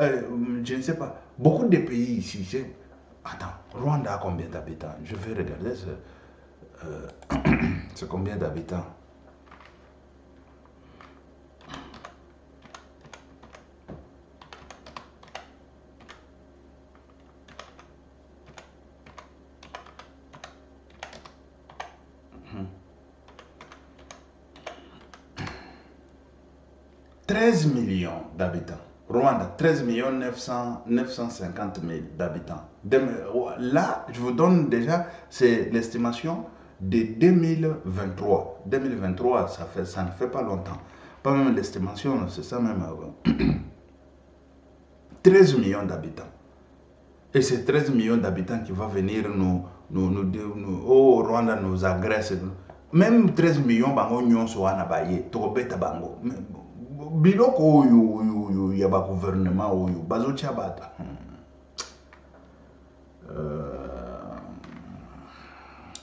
je ne sais pas, beaucoup de pays ici, attends, Rwanda a combien d'habitants? Je vais regarder, c'est combien d'habitants? Mmh. 13 millions d'habitants. Rwanda, 13 950 000 d'habitants. Là, je vous donne déjà, c'est l'estimation de 2023. 2023, ça ne fait pas longtemps. pas même l'estimation, c'est ça même. 13 millions d'habitants. Et ces 13 millions d'habitants qui vont venir au Rwanda nous agressent. Même 13 millions, bango nyonso wana baye, tokobeta bango. Biloko oyo ya ba gouvernement oyo bazo tchabata.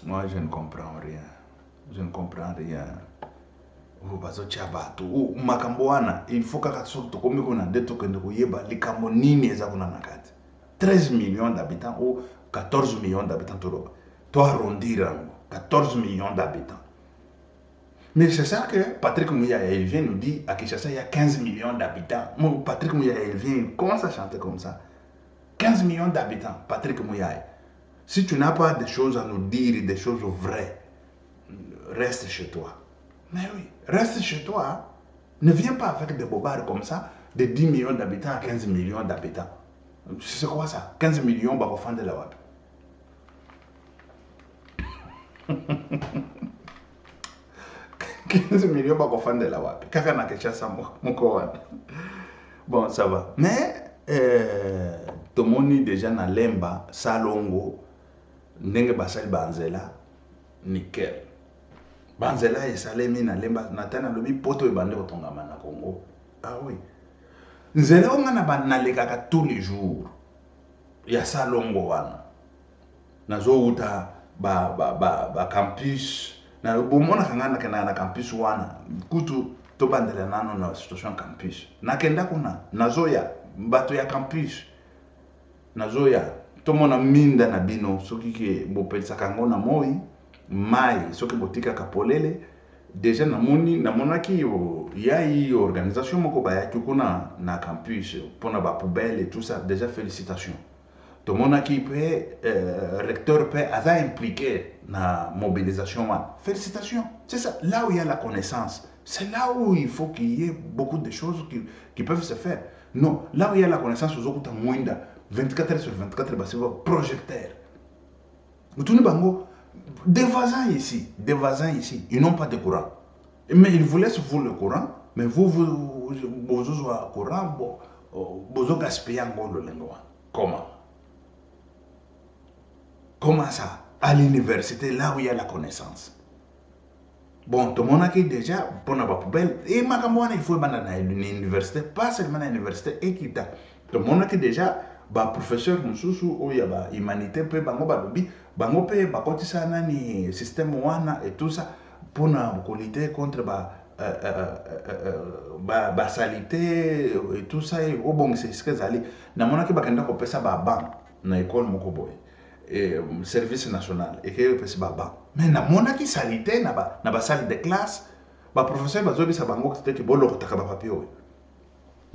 Moi je ne comprends rien. Je ne comprends rien. Bazo tchabata. Makambo wana, il faut kaka soto komiko na deto kende kuyeba likambo nini eza kuna nakati. 13 millions d'habitants ou 14 millions d'habitants tout le monde. Toi arrondir 14 millions d'habitants. Mais c'est ça que Patrick Mouya il vient nous dire à Kinshasa il y a 15 millions d'habitants. Patrick Mouya il vient, il commence à chanter comme ça. 15 millions d'habitants, Patrick Mouya. Si tu n'as pas des choses à nous dire, des choses vraies, reste chez toi. Mais oui, reste chez toi. Ne viens pas avec des bobards comme ça, de 10 millions d'habitants à 15 millions d'habitants. C'est quoi ça? 15 millions, bah, au fond de la web. 15 millions, bah, au fond de la web. Kaka na quelque chose, mon coran. Bon, ça va. Mais, tout le monde déjà na lemba, salongo, nenge basali banzela, nickel. Banzela et salemi na lemba, natana lobi poto e bande otongama na Congo. Ah oui. Nzela ongana banalekaka tous les jours. Ya salongo wana. Nazo uta ba campus. Na bomona kangana kana na campus wana. Kutu to bandela nano na situation campus. Nakenda kuna nazoya bato ya campus. Nazoya to mona minda na bino soki ke bopelisa kango na moi mai soki botika kapolele. Déjà namonaki ya yi organisation moko bayaki kuna na campus pona ba poubelle et tout ça. Déjà félicitations. Tout le monde qui peut, recteur peut, a impliqué dans la mobilisation. Félicitations. C'est ça. Là où il y a la connaissance, c'est là où il faut qu'il y ait beaucoup de choses qui peuvent se faire. Non, là où il y a la connaissance, vous avez moins de 24 heures sur 24, c'est un projecteur. Vous tournez bango, des voisins ici, ils n'ont pas de courant. Mais ils vous laissent vous le courant, mais vous avez le courant, vous avez gaspillé le lingua. Comment? Comment ça? À l'université, là où il y a la connaissance. Bon, tout le monde a déjà, pour la poubelle, et il faut aller à l'université, pas seulement à l'université, et qui t'a. Tout le monde a déjà, professeur, ou il y a humanité, bango peut ça ni système wana et tout ça, pour lutter contre la salité et tout ça, et au bon, c'est ce que ça allait. Na mona ki bakenda ko pesa ba ban na école moko boy. Et service national et que pesi baba mais na mona ki salité na ba salle de classe ba professeur bazobi sa bango que bolo ko taka ba papier o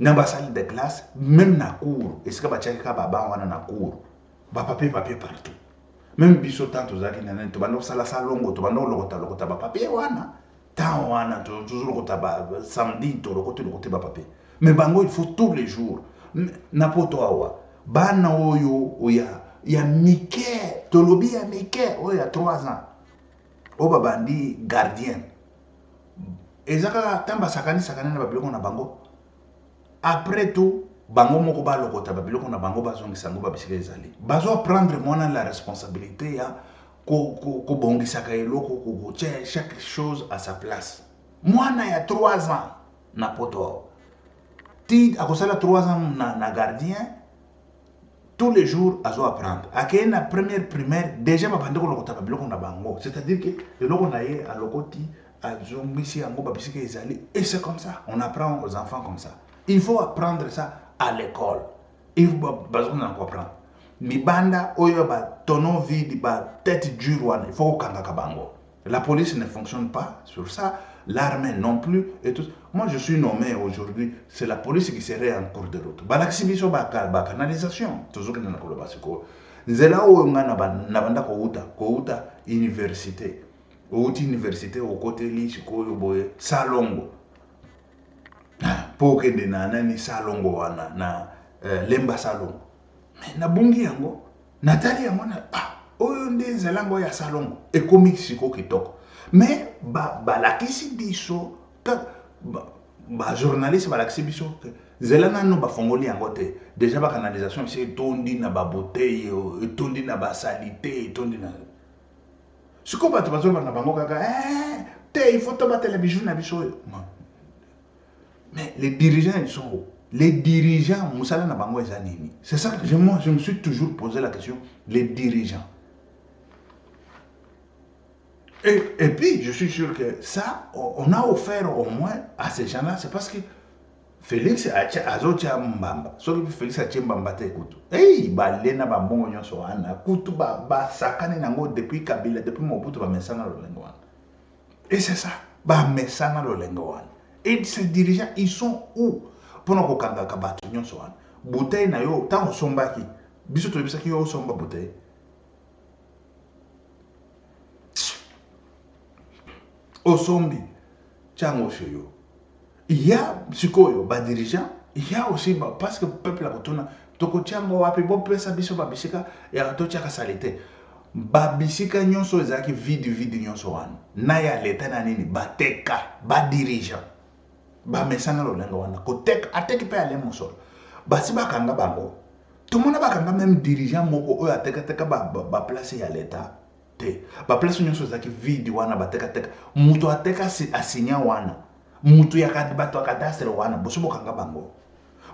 na ba salle de classe même na cours est ce que ba tchaka baba wana na cours ba papier partout même biso tanto zaki na to bando sala salongo to bando lokota ba papier wana tant wana to toujours lokota ba samedi to lokota ba papier mais bango il faut tous les jours na poto awa bana oyo oya ya Mickey, Tolobi ya Mickey, il y a 3 ans. Au babandi gardien. Et ça, tamba sakani na babiloko na bango. Après tout, bango moko ba lokota babiloko na bango bazongi sango babisika ezali. Bazo prendre mona la responsabilité ya ko bongisaka eloko ko chaque chose à sa place. Mwana ya 3 ans na poto. Ti akosala 3 ans na gardien. Tous les jours, à apprendre. À la première primaire, déjà, c'est-à-dire que le logo naïe à l'okoti, à zomisi, à ngobabisike ezali. Et c'est comme ça. On apprend aux enfants comme ça. Il faut apprendre ça à l'école. Il faut apprendre. Mi banda, oyo ba tono vide, ba tête dure, il faut kanga kabango. La police ne fonctionne pas sur ça. L'armée non plus. Et tout. Moi, je suis nommé aujourd'hui. C'est la police qui serait en cours de route. Balaxibiso ba canalisation. Toujours que nous n'avons pas ce qu'on. Zela où on a nabanda kouta université. Outi université au côté li chiko yoboye salongo. Pour que de nani salongo wana na lemba salongo. Mais na bungi yango Nathalie yango na oyo nde zelango ya salongo. Ekomi siko kitoko. Mais balakisi biso ba journaliste balakisi biso zela nano bafongoli yango te déjà bacanalisation esi etondi na babouteille etondi na basalite etondi na sikoyo bato bazoloba na bango kaka te il faut tobatela bijou na biso oyo mais les dirigeants ils sont où? Les dirigeants mosala na bango eza nini? C'est ça que moi je me suis toujours posé la question, les dirigeants. Et puis, je suis sûr que ça, on a offert au moins à ces gens-là, c'est parce que Félix a azotia mbamba. Sauf que Félix a tia mbamba te kutu. Hey, balena ba mbongo nyonso wana. Kutu ba sakane nango depuis Kabila, depuis Mobutu ba mesana lolengo wana. Et c'est ça, ba mesana lolengo wana. Et ces dirigeants, ils sont où? Pendant ko kanga ka batu nyonso wana. Bouteille na yo, tant osombaki. Biso to bisaki yo osomba bouteille. Osombi, tchango yo. Il y a psycho ba dirigeant, il y a aussi parce que le peuple a retourné. Toko tchango wapi bo pesa biso ba bisika ya to tchaka salite. Ba bisika nyonso ezaki vide nyonso wana. Na ya leta na nini bateka ba dirigeant. Ba mesana lolenga wana ko tek ateki pe ale musolo. Basi bakanga bango. Tout le monde bakanga même dirigeant moko oyo ateka ba place ya leta. Ba place nyonso zaki vide wana bateka mutu ateka asinya wana mutu yakati bato akadastre wana bosobo kanga bango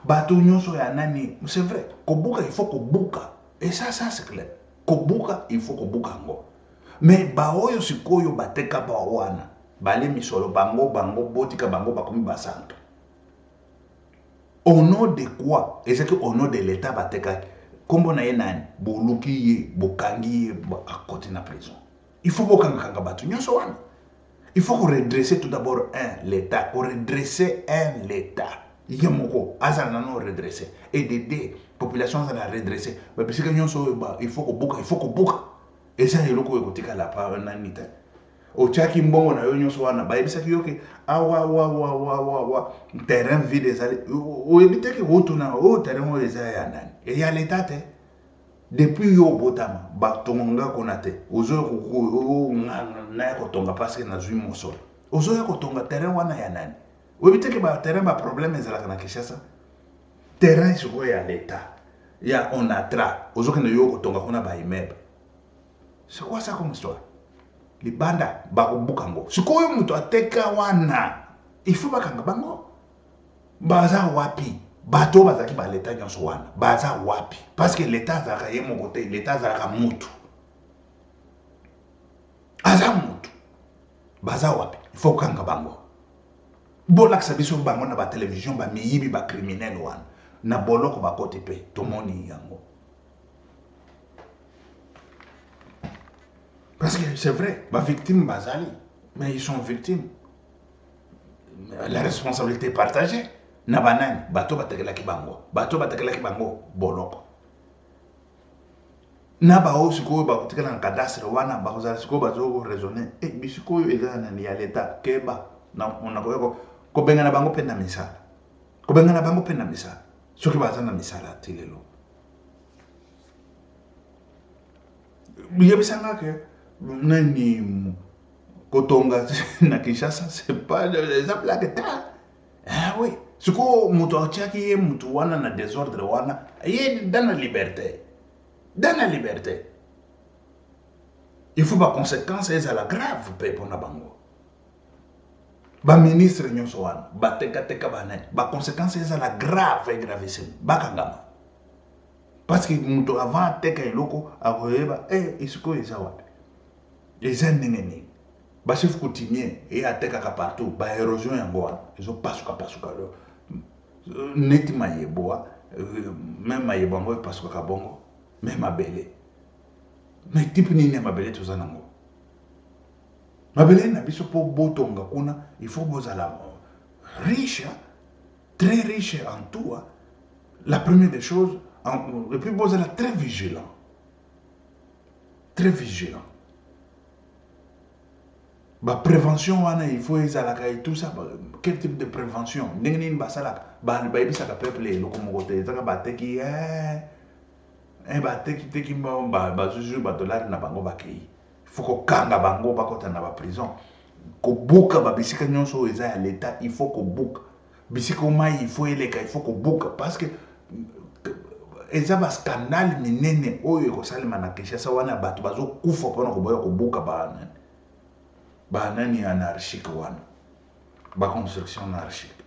bato nyonso ya nani c'est vrai kobuka il faut kobuka et ça c'est clair kobuka il faut kobuka ngo mais ba oyo sikoyo bateka ba wana bale misolo bango botika bango bakomi basanto au nom de quoi et c'est que au nom de l'état bateka Kombo na ye nani boluki ye bokangi ye à côté na prison. Il faut bokanga batu nyonso wana. Il faut redresser tout d'abord l'état, redresser l'état. Yemoko azana nano redresser et d'aider population à la redresser. Mais parce que nyonso il faut ko buka. Et ça yelo ko ekotika la pa nanita. O chaki mbongo na yo nyonso wana ba yebisaki yoke awa terrain vide ezali o ebite ke otuna o terrain o eza ya nani et ya l'état te depuis yo botama ba tonga konate ozo ko na ko tonga parce que na zui mosolo ozo ko tonga terrain wana ya nani o ebite ke ba terrain ba problème ezala na Kinshasa terrain siko ya l'état ya onatra ozo ke na yo ko tonga kuna ba immeuble c'est quoi ça comme histoire? Libanda bakubukango sikoyo mutu ateka wana il faut bakanga bango baza wapi bato bazaki ba leta nyonso wana baza wapi parce que l'état zaka ye moko te l'état zaka mutu aza mutu baza wapi il faut kanga bango bolakisa biso bango na ba télévision ba miyibi ba criminel wana na boloko bakote pe tomoni yango. Parce que c'est vrai, ma victime Bazali, mais ils sont victimes. La responsabilité est partagée. Nabanan, bateau batekela kibango, boloko. Nabao siko bakutekela nkadastre wana bakozala siko bazo raisonner. Bisiko eza na ya l'état keba na onakoyoko ko bengana bango pena misala. Ko bengana bango pena misala. Soki bazana misala tilelo. Yebisanga ke nani kotonga na Kinshasa c'est pas les blagues ta ah oui ce que mutu achaki mutu wana na désordre wana yé dans la liberté il faut pas conséquences et à la grave pe pona bango ba ministre nyonso wana ba teka bana ba conséquences à la grave et gravissime bakangama parce que mutu avant teka eloko akoyeba isiko ezawa les ennemis basi coutumier et ateka ka partout ba érosion yango wana ezo pasuka neti mayeboa même mayeboa ngo pasuka ka bongo même mabele mais type nini mabele tozanango mabele na biso po botonga kuna il faut bozala riche très riche en tout la première des choses et puis bozala très vigilant ba prévention wana il faut ezalaka et tout ça quel type de prévention ndenge nini basalaka bayebisaka peuple eloko moko te ezaka bateki bateki bazuzu badolari na bango bakei il faut kokanga bango bakota na baprison kobuka babisika nyonso eza ya l'état il faut kobuka bisiko mai il faut eleka, il faut ko buka parce que eza ba scandale minene oyo ekosalema na Kinshasa wana bato bazokufa mpona koboya kobuka banani anarchique wana baconstruction anarchique.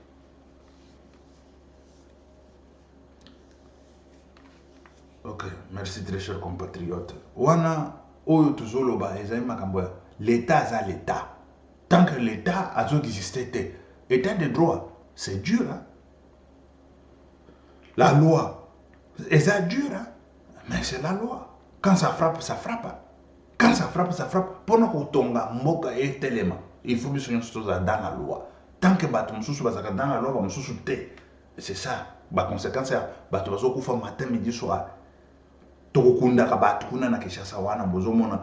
Ok, merci très cher compatriote. Wana oyo tozoloba ezali makambo ya l'état aza l'état. Tant que l'état azoexiste te, état de droit, c'est dur hein? La loi, c'est dur hein? Mais c'est la loi. Quand ça frappe, ça frappe. Quand ça frappe, ça frappe. Pendant que tonga mboka et telema, il faut que nous soyons dans la loi. Tant que bato mususu bazaka dans la loi, ba mususu te. C'est ça. Ba conséquence ya bato bazo kufa matin midi soir. Tokunda ka bato kuna na Kinshasa wana bozomona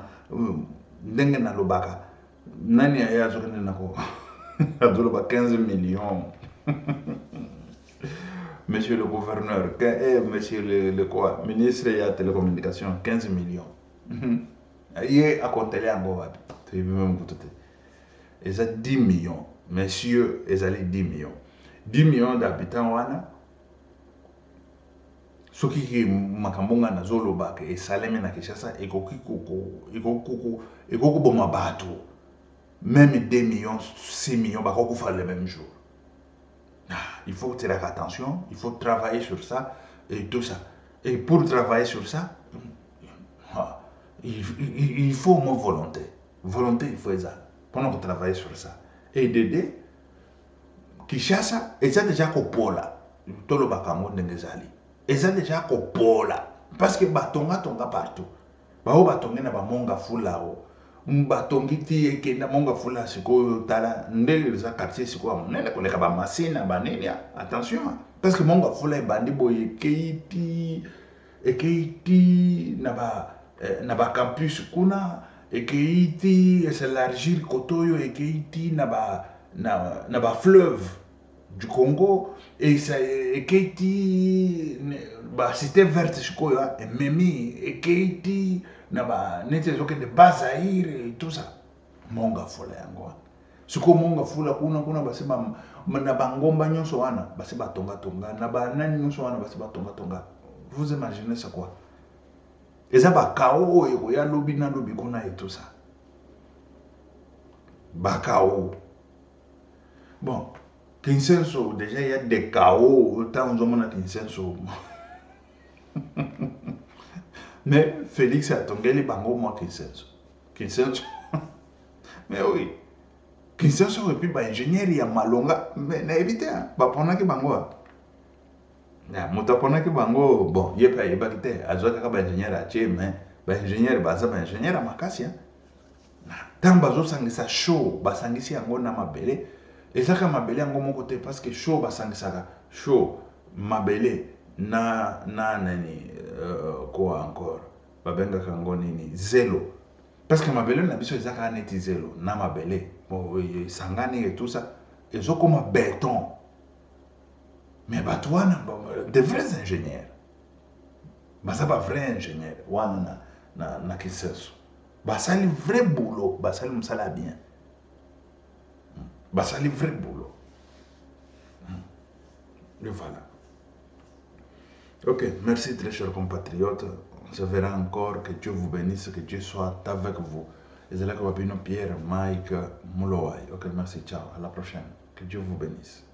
ndenge na lobaka. Nani ya zokende nako? Adoloba 15 millions. Monsieur le gouverneur, monsieur le quoi, ministre de la télécommunication, 15 millions. Il a compté en Goa. Ils ont 10 millions. Messieurs, ils ont 10 millions. 10 millions d'habitants, wana. Ce qui est makambonga na zoloba ke saleme na Kinshasa ekoko boma bato. Même 2 millions, 6 millions, bakoko fa le même jour. Il faut tirer attention, il faut travailler sur ça et tout ça. Et pour travailler sur ça, il faut au moins volonté. Volonté, il faut ça. Pendant qu'on travaille sur ça. Et d'aider, Kinshasa, et ça déjà kopola. Tout le bakamoun d'engezali. Et ça déjà kopola. Parce que batonga partout. Bao batonga na ba monga fulao. Batongi ti ekenda monga fula siko tala ndele za quartier siko amunene koleka ba masina ba nini attention parce que monga fula bandi boye keiti na ba campus kuna keiti s'élargir kotoyo keiti na ba fleuve du Congo et ça keiti ba cité verte siko ya memi keiti na ba nete zoke de Bazaïre et tout ça monga fula yango siko monga fula kuna basema na bangomba nyonso wana baseba tonga na ba nani nyonso wana baseba tonga. Vous imaginez ça quoi? Eza ba kao eko ya lobi na lobi kuna et tout ça ba kao. Bon, Kinsenso déjà il y a des chaos autant on zomona Kinsenso. Mais Félix a tombé les bangos moi Kinsenso. Mais oui. Kinsenso et puis ba ingénieur ya malonga mais na éviter ba pona ki bango. Na muta pona ki bango bon yepa yeba kite azoka ka ba ingénieur a che mais ba ingénieur ba ingénieur a makasi hein. Na tamba zo sangisa show ba sangisi yango na mabele. Ezaka mabele yango moko te parce que show ba sangisaka show mabele na nani quoi encore babenga kango nini zelo parce que mabele na biso ezaka neti zelo na mabele bon sangani et tout ça ezo comme béton mais batouana de vrais ingénieurs basa ba vrai ingénieur wana na Kinshasa basali vrai boulot basali musala bien basali vrai boulot et voilà. Ok, merci très chers compatriotes. On se verra encore. Que Dieu vous bénisse, que Dieu soit avec vous. Et c'est là que Pierre, Mike, Moulowai. Ok, merci, ciao. À la prochaine. Que Dieu vous bénisse.